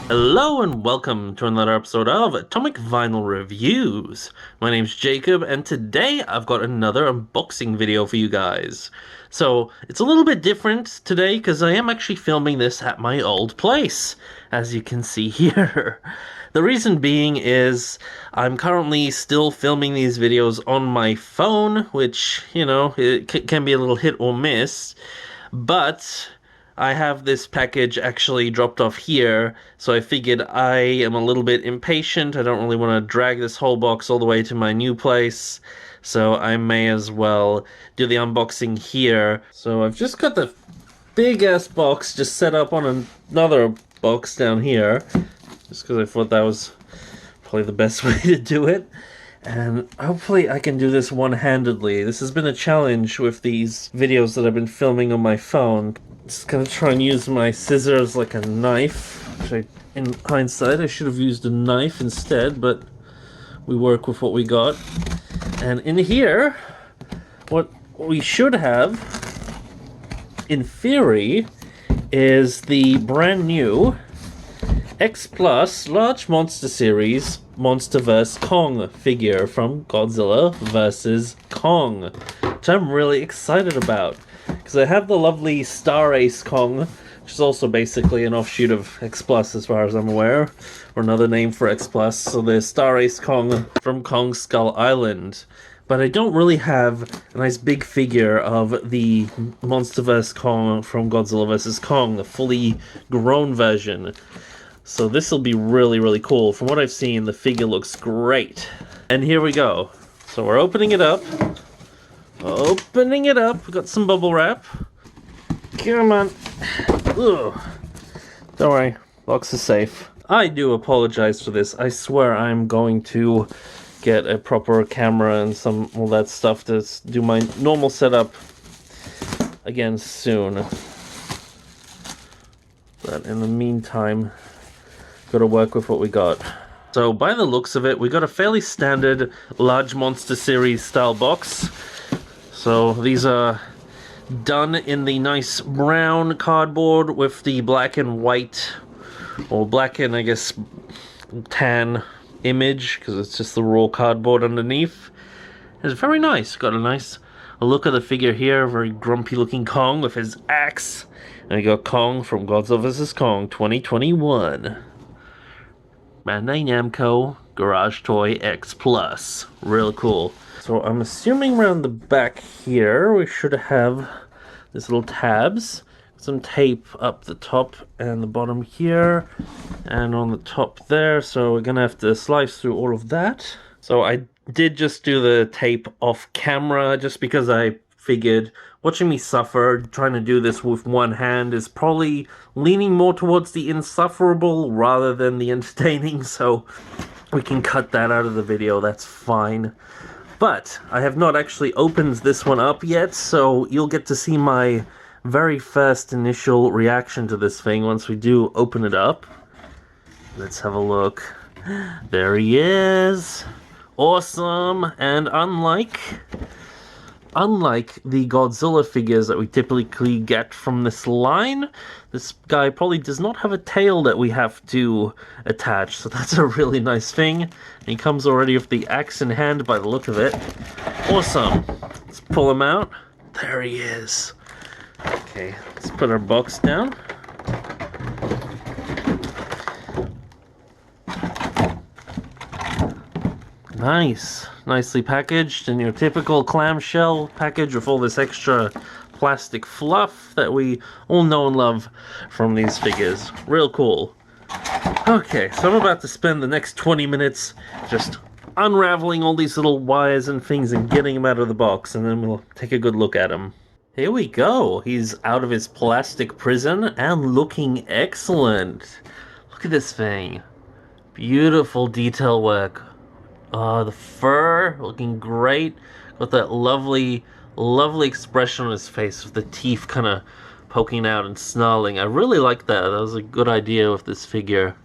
Hello and welcome to another episode of Atomic Vinyl Reviews. My name's Jacob and today I've got another unboxing video for you guys. So it's a little bit different today because I am actually filming this at my old place, as you can see here. The reason being is I'm currently still filming these videos on my phone, which, it can be a little hit or miss, but I have this package actually dropped off here, so I figured I am a little bit impatient. I don't really want to drag this whole box all the way to my new place, so I may as well do the unboxing here. So I've just got the big-ass box just set up on another box down here, just because I thought that was probably the best way to do it. And hopefully I can do this one-handedly. This has been a challenge with these videos that I've been filming on my phone. Just gonna try and use my scissors like a knife, which in hindsight I should have used a knife instead, but we work with what we got. And in here, what we should have, in theory, is the brand new X Plus Large Monster Series Monsterverse Kong figure from Godzilla vs. Kong, which I'm really excited about. Because I have the lovely Star Ace Kong, which is also basically an offshoot of X Plus as far as I'm aware, or another name for X Plus. So there's Star Ace Kong from Kong Skull Island. But I don't really have a nice big figure of the Monsterverse Kong from Godzilla vs. Kong, the fully grown version. So this will be really, really cool. From what I've seen, the figure looks great. And here we go. So we're opening it up. Opening it up. We got some bubble wrap. Come on. Ugh. Don't worry. Box is safe. I do apologize for this. I swear I'm going to get a proper camera and all that stuff to do my normal setup again soon. But in the meantime, gotta work with what we got. So by the looks of it, we got a fairly standard Large Monster Series style box. So these are done in the nice brown cardboard with the black and white, or black and I guess tan image, because it's just the raw cardboard underneath. It's very nice. Got a look at the figure here, very grumpy looking Kong with his axe. And we got Kong from Godzilla vs. Kong 2021. Bandai Namco Garage Toy X Plus. Real cool. So I'm assuming around the back here we should have these little tabs, some tape up the top and the bottom here, and on the top there, so we're gonna have to slice through all of that. So I did just do the tape off camera, just because I figured watching me suffer, trying to do this with one hand is probably leaning more towards the insufferable rather than the entertaining, so we can cut that out of the video, that's fine. But I have not actually opened this one up yet, so you'll get to see my very first initial reaction to this thing once we do open it up. Let's have a look. There he is! Awesome! And unlike the Godzilla figures that we typically get from this line, this guy probably does not have a tail that we have to attach, so that's a really nice thing. And he comes already with the axe in hand by the look of it. Awesome. Let's pull him out. There he is. Okay, let's put our box down. Nice. Nicely packaged in your typical clamshell package with all this extra plastic fluff that we all know and love from these figures. Real cool. Okay, so I'm about to spend the next 20 minutes just unraveling all these little wires and things and getting them out of the box, and then we'll take a good look at him. Here we go. He's out of his plastic prison and looking excellent. Look at this thing. Beautiful detail work. The fur looking great. Got that lovely expression on his face with the teeth kind of poking out and snarling. I really like that. That was a good idea with this figure.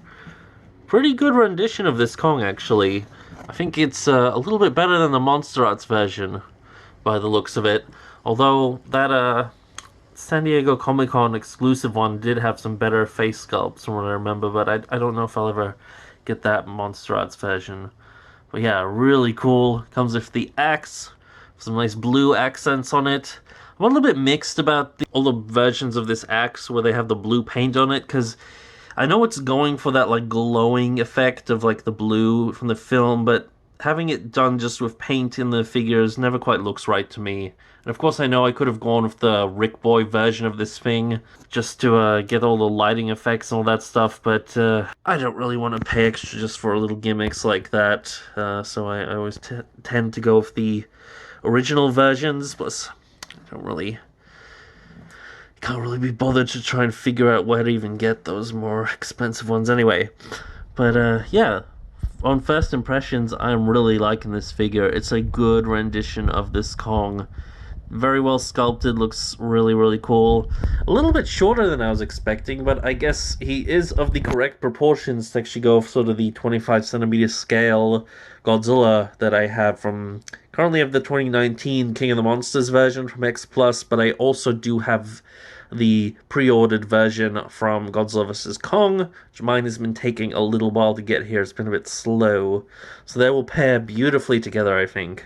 Pretty good rendition of this Kong, actually. I think it's a little bit better than the Monster Arts version, by the looks of it. Although that San Diego Comic-Con exclusive one did have some better face sculpts from what I remember, but I don't know if I'll ever get that Monster Arts version. But yeah, really cool. Comes with the axe, some nice blue accents on it. I'm a little bit mixed about all the versions of this axe where they have the blue paint on it, because I know it's going for that like glowing effect of like the blue from the film, but having it done just with paint in the figures never quite looks right to me. And of course I know I could have gone with the Rick Boy version of this thing just to get all the lighting effects and all that stuff, but I don't really want to pay extra just for little gimmicks like that, so I always tend to go with the original versions, plus I don't really can't really be bothered to try and figure out where to even get those more expensive ones anyway. But yeah, on first impressions, I'm really liking this figure. It's a good rendition of this Kong. Very well sculpted, looks really, really cool. A little bit shorter than I was expecting, but I guess he is of the correct proportions to actually go sort of the 25 centimeter scale Godzilla that I have from... Currently have the 2019 King of the Monsters version from X Plus, but I also do have the pre-ordered version from Godzilla vs. Kong, which mine has been taking a little while to get here. It's been a bit slow. So they will pair beautifully together, I think.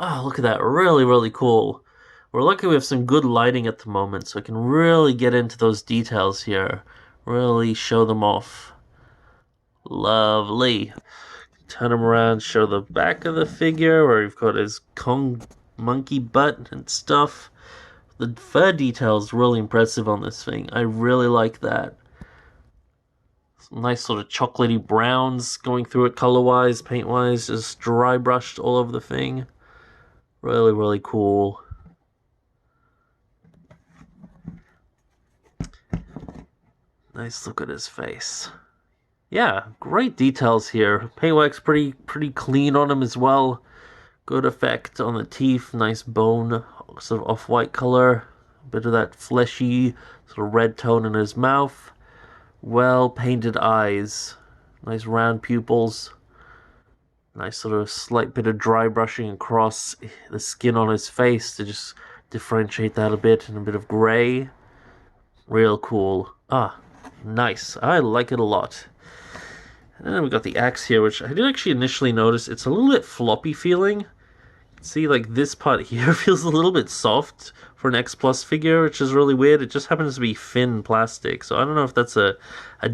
Oh, look at that. Really, really cool. We're lucky we have some good lighting at the moment, so I can really get into those details here. Really show them off. Lovely. Turn him around, show the back of the figure, where you've got his Kong monkey butt and stuff. The fur detail is really impressive on this thing. I really like that. Some nice sort of chocolatey browns going through it color-wise, paint-wise, just dry brushed all over the thing. Really, really cool. Nice look at his face. Yeah, great details here. Paintwork's pretty clean on him as well. Good effect on the teeth, nice bone, sort of off-white color. A bit of that fleshy sort of red tone in his mouth. Well-painted eyes. Nice round pupils. Nice sort of slight bit of dry brushing across the skin on his face to just differentiate that a bit, and a bit of gray. Real cool. Ah, nice. I like it a lot. And then we got the axe here, which I did actually initially notice. It's a little bit floppy feeling. See, like this part here feels a little bit soft for an X Plus figure, which is really weird. It just happens to be thin plastic, so I don't know if that's a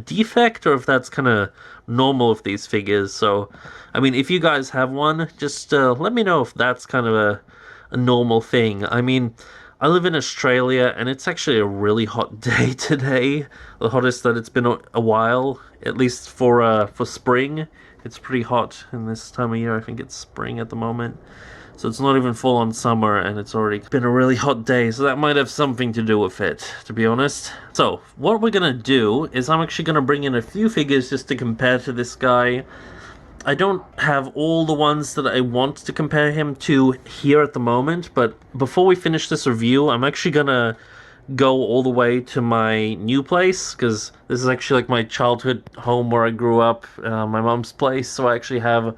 defect or if that's kind of normal with these figures. So, I mean, if you guys have one, just let me know if that's kind of a normal thing. I mean, I live in Australia, and it's actually a really hot day today. The hottest that it's been a while, at least for spring. It's pretty hot in this time of year. I think it's spring at the moment. So it's not even full on summer, and it's already been a really hot day, so that might have something to do with it, to be honest. So, what we're gonna do is I'm actually gonna bring in a few figures just to compare to this guy. I don't have all the ones that I want to compare him to here at the moment, but before we finish this review, I'm actually gonna go all the way to my new place, because this is actually like my childhood home where I grew up, my mom's place, so I actually have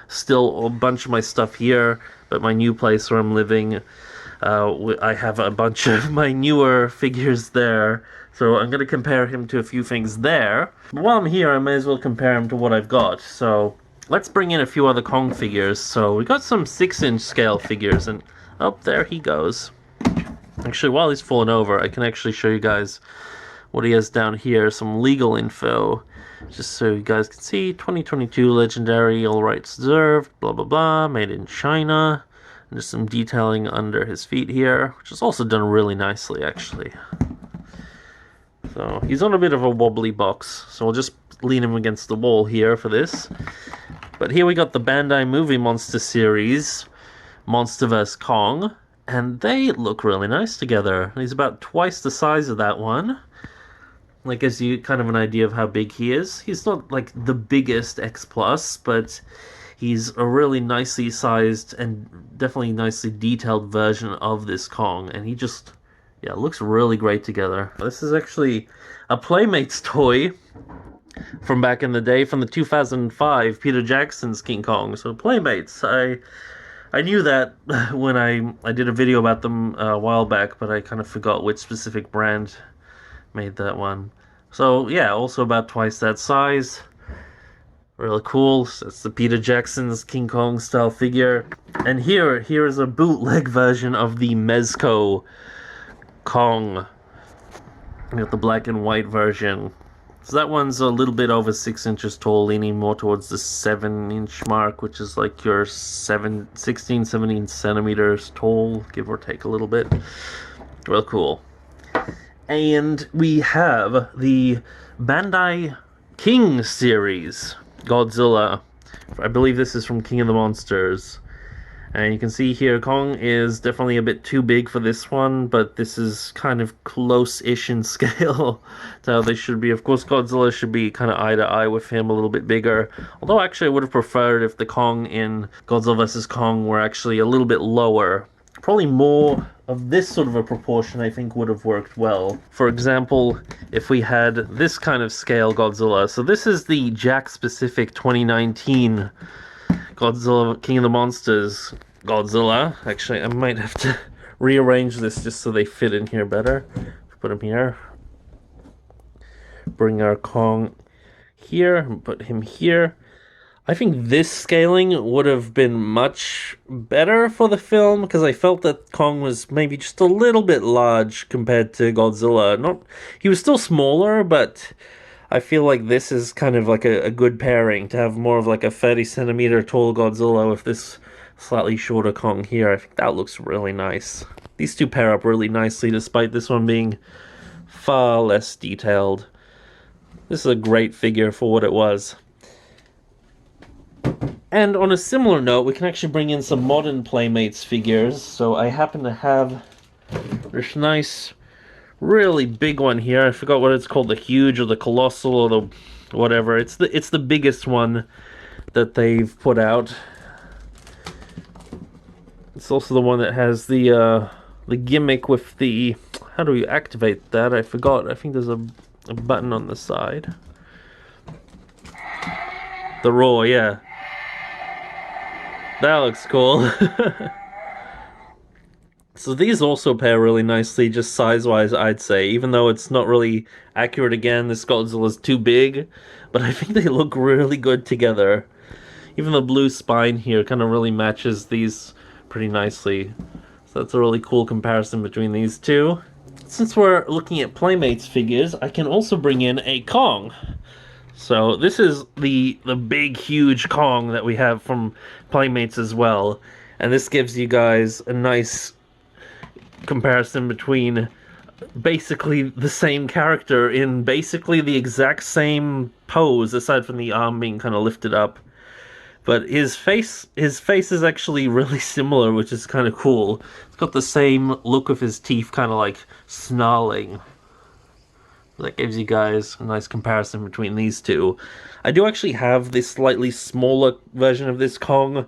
still a bunch of my stuff here, but my new place where I'm living, I have a bunch of my newer figures there, so I'm going to compare him to a few things there. But while I'm here, I may as well compare him to what I've got, so let's bring in a few other Kong figures. So we got some 6-inch scale figures, and oh, there he goes. Actually, while he's falling over, I can actually show you guys what he has down here, some legal info, just so you guys can see. 2022 Legendary, all rights reserved, blah blah blah, made in China, and just some detailing under his feet here, which is also done really nicely, actually. So he's on a bit of a wobbly box, so we'll just lean him against the wall here for this. But here we got the Bandai Movie Monster series, Monster vs. Kong, and they look really nice together. He's about twice the size of that one. That gives you kind of an idea of how big he is. He's not like the biggest X Plus, but he's a really nicely sized and definitely nicely detailed version of this Kong, and he just, yeah, looks really great together. This is actually a Playmates toy from back in the day, from the 2005 Peter Jackson's King Kong. So Playmates, I I knew that when I did a video about them a while back, but I kind of forgot which specific brand made that one. So yeah, also about twice that size. Really cool. That's the Peter Jackson's King Kong style figure. And here is a bootleg version of the Mezco Kong. We got the black and white version. So that one's a little bit over 6 inches tall, leaning more towards the 7-inch mark, which is like your 16, 17 centimeters tall, give or take a little bit. Real cool. And we have the Bandai King series Godzilla. I believe this is from King of the Monsters. And you can see here, Kong is definitely a bit too big for this one, but this is kind of close-ish in scale to how they should be. Of course, Godzilla should be kind of eye-to-eye with him, a little bit bigger. Although, actually, I would have preferred if the Kong in Godzilla vs. Kong were actually a little bit lower. Probably more of this sort of a proportion, I think, would have worked well. For example, if we had this kind of scale Godzilla. So this is the Jack-specific 2019 Godzilla, King of the Monsters Godzilla. Actually, I might have to rearrange this just so they fit in here better. Put him here. Bring our Kong here and put him here. I think this scaling would have been much better for the film because I felt that Kong was maybe just a little bit large compared to Godzilla. He was still smaller, but I feel like this is kind of like a good pairing to have more of like a 30 centimeter tall Godzilla with this slightly shorter Kong here. I think that looks really nice. These two pair up really nicely despite this one being far less detailed. This is a great figure for what it was. And on a similar note, we can actually bring in some modern Playmates figures. So I happen to have this nice, really big one here. I forgot what it's called, the huge or the colossal or the whatever. It's the biggest one that they've put out. It's also the one that has the gimmick with the, how do you activate that? I forgot. I think there's a button on the side. The roar, yeah. That looks cool. So these also pair really nicely, just size-wise, I'd say. Even though it's not really accurate again, this Godzilla's too big. But I think they look really good together. Even the blue spine here kind of really matches these pretty nicely. So that's a really cool comparison between these two. Since we're looking at Playmates figures, I can also bring in a Kong. So this is the big, huge Kong that we have from Playmates as well. And this gives you guys a nice comparison between basically the same character in basically the exact same pose, aside from the arm being kind of lifted up. But his face is actually really similar, which is kind of cool. It's got the same look of his teeth kind of like snarling. That gives you guys a nice comparison between these two. I do actually have this slightly smaller version of this Kong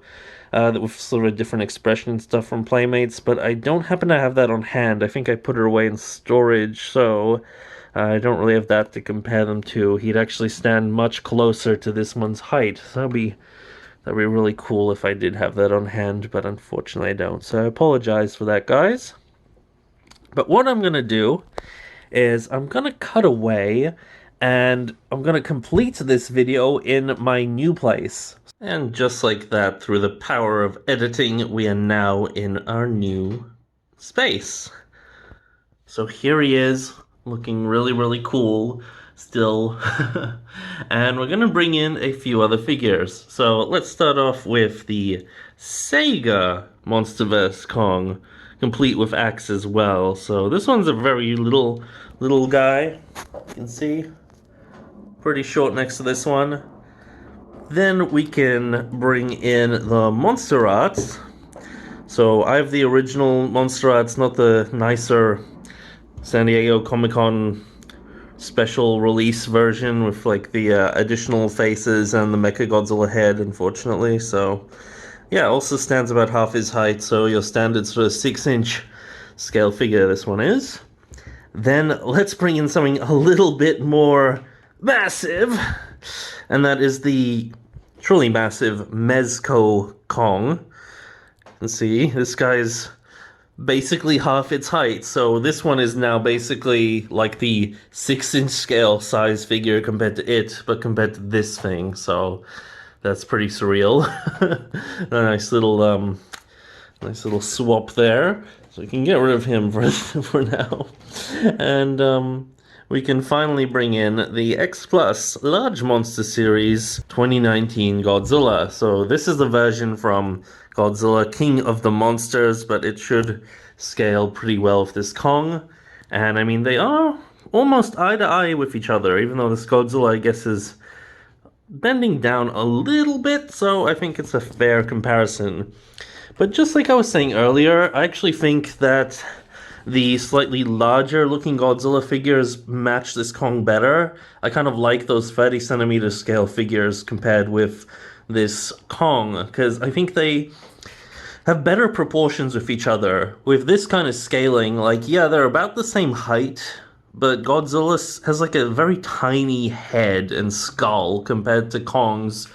that with sort of a different expression and stuff from Playmates, but I don't happen to have that on hand. I think I put it away in storage, so I don't really have that to compare them to. He'd actually stand much closer to this one's height, so that'd be really cool if I did have that on hand, but unfortunately I don't. So I apologize for that, guys. But what I'm gonna do is I'm gonna cut away and I'm gonna complete this video in my new place. And just like that, through the power of editing, we are now in our new space. So here he is, looking really, really cool still. And we're gonna bring in a few other figures. So let's start off with the Sega Monsterverse Kong, complete with axe as well. So this one's a very little guy. You can see, pretty short next to this one. Then we can bring in the Monster Arts. So I have the original Monster Arts, not the nicer San Diego Comic-Con special release version with like the additional faces and the Mechagodzilla head, unfortunately. So yeah, also stands about half his height, so your standard sort of 6-inch scale figure this one is. Then let's bring in something a little bit more massive, and that is the truly massive Mezco Kong. Let's see, this guy's basically half its height. So this one is now basically like the 6-inch scale size figure compared to it, but compared to this thing. So that's pretty surreal. A nice little swap there. So we can get rid of him for for now. And we can finally bring in the X Plus Large Monster Series 2019 Godzilla. So this is the version from Godzilla King of the Monsters, but it should scale pretty well with this Kong. And I mean, they are almost eye to eye with each other, even though this Godzilla, I guess, is bending down a little bit, so I think it's a fair comparison. But just like I was saying earlier, I actually think that the slightly larger looking Godzilla figures match this Kong better. I kind of like those 30 centimeter scale figures compared with this Kong, because I think they have better proportions with each other. With this kind of scaling, like, yeah, they're about the same height, but Godzilla has like a very tiny head and skull compared to Kong's,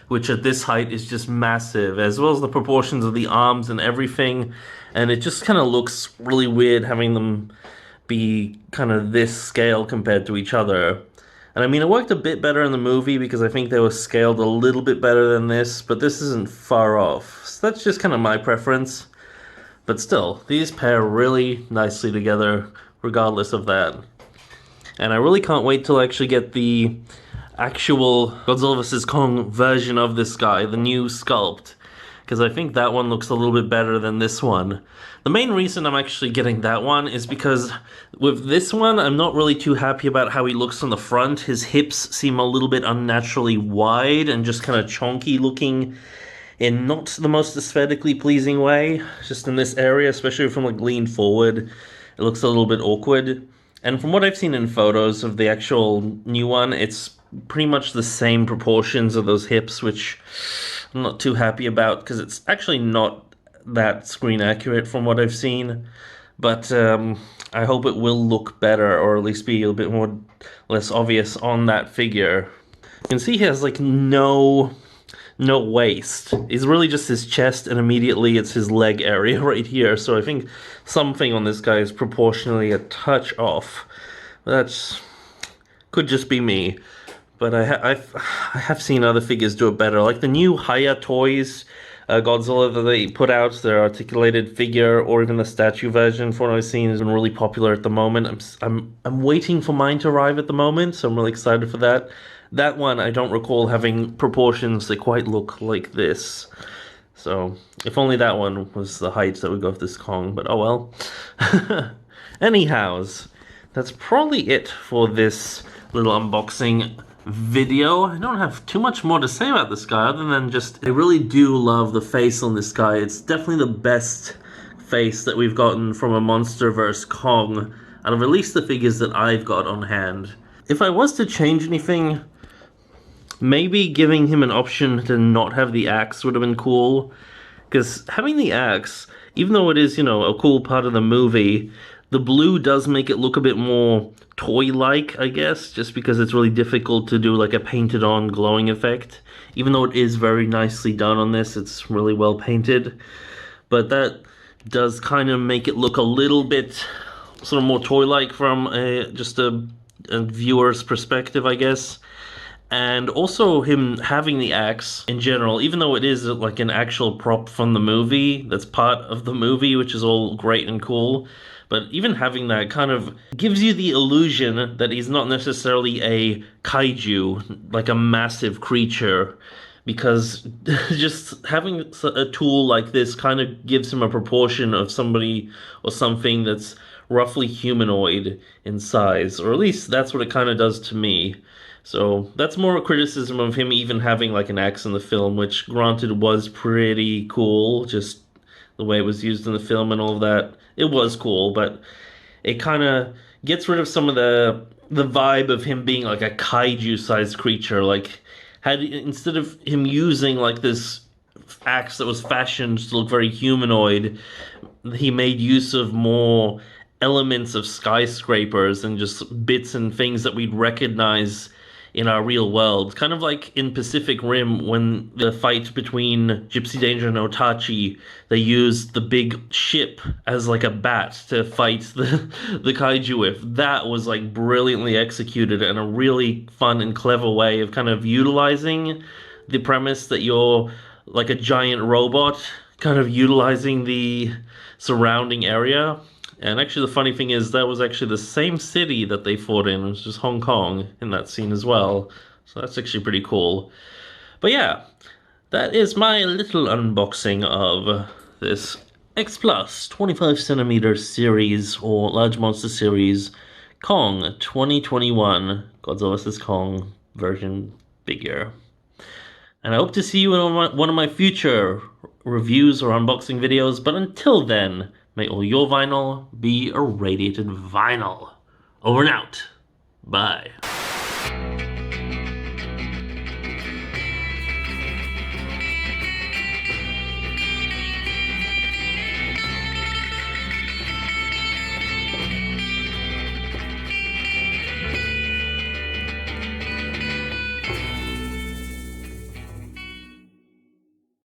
which at this height is just massive, as well as the proportions of the arms and everything. And it just kind of looks really weird having them be kind of this scale compared to each other. And I mean, it worked a bit better in the movie because I think they were scaled a little bit better than this, but this isn't far off. So that's just kind of my preference. But still, these pair really nicely together, regardless of that. And I really can't wait till I actually get the actual Godzilla vs. Kong version of this guy, the new sculpt, because I think that one looks a little bit better than this one. The main reason I'm actually getting that one is because with this one, I'm not really too happy about how he looks on the front. His hips seem a little bit unnaturally wide and just kind of chonky looking in not the most aesthetically pleasing way. Just in this area, especially from like leaned forward, it looks a little bit awkward. And from what I've seen in photos of the actual new one, it's pretty much the same proportions of those hips, which I'm not too happy about because it's actually not that screen accurate from what I've seen. But I hope it will look better, or at least be a bit more less obvious on that figure. You can see he has like no waist. It's really just his chest, and immediately it's his leg area right here. So I think something on this guy is proportionally a touch off. That's could just be me. But I have seen other figures do it better, like the new Haya Toys Godzilla that they put out, their articulated figure, or even the statue version. From what I've seen, has been really popular at the moment. I'm waiting for mine to arrive at the moment, so I'm really excited for that. That one I don't recall having proportions that quite look like this. So if only that one was the height that would go with this Kong, but oh well. Anyhows, that's probably it for this little unboxing video. I don't have too much more to say about this guy other than just I really do love the face on this guy. It's definitely the best face that we've gotten from a MonsterVerse Kong out of at least the figures that I've got on hand. If I was to change anything, maybe giving him an option to not have the axe would have been cool, because having the axe, even though it is, you know, a cool part of the movie, the blue does make it look a bit more toy-like, I guess, just because it's really difficult to do like a painted-on glowing effect. Even though it is very nicely done on this, it's really well painted. But that does kind of make it look a little bit sort of more toy-like from just a viewer's perspective, I guess. And also him having the axe in general, even though it is like an actual prop from the movie, that's part of the movie, which is all great and cool. But even having that kind of gives you the illusion that he's not necessarily a kaiju, like a massive creature, because just having a tool like this kind of gives him a proportion of somebody or something that's roughly humanoid in size, or at least that's what it kind of does to me. So that's more a criticism of him even having like an axe in the film, which granted was pretty cool, just the way it was used in the film and all of that. It was cool, but it kind of gets rid of some of the vibe of him being like a kaiju-sized creature. Like, instead of him using like this axe that was fashioned to look very humanoid, he made use of more elements of skyscrapers and just bits and things that we'd recognize in our real world. Kind of like in Pacific Rim when the fight between Gypsy Danger and Otachi, they used the big ship as like a bat to fight the kaiju with. That was like brilliantly executed and a really fun and clever way of kind of utilizing the premise that you're like a giant robot, kind of utilizing the surrounding area. And actually, the funny thing is, that was actually the same city that they fought in, which is Hong Kong, in that scene as well. So that's actually pretty cool. But yeah, that is my little unboxing of this X Plus 25 centimeter series or large monster series Kong 2021 Godzilla vs. Kong version figure. And I hope to see you in one of my future reviews or unboxing videos. But until then, may all your vinyl be irradiated vinyl. Over and out. Bye.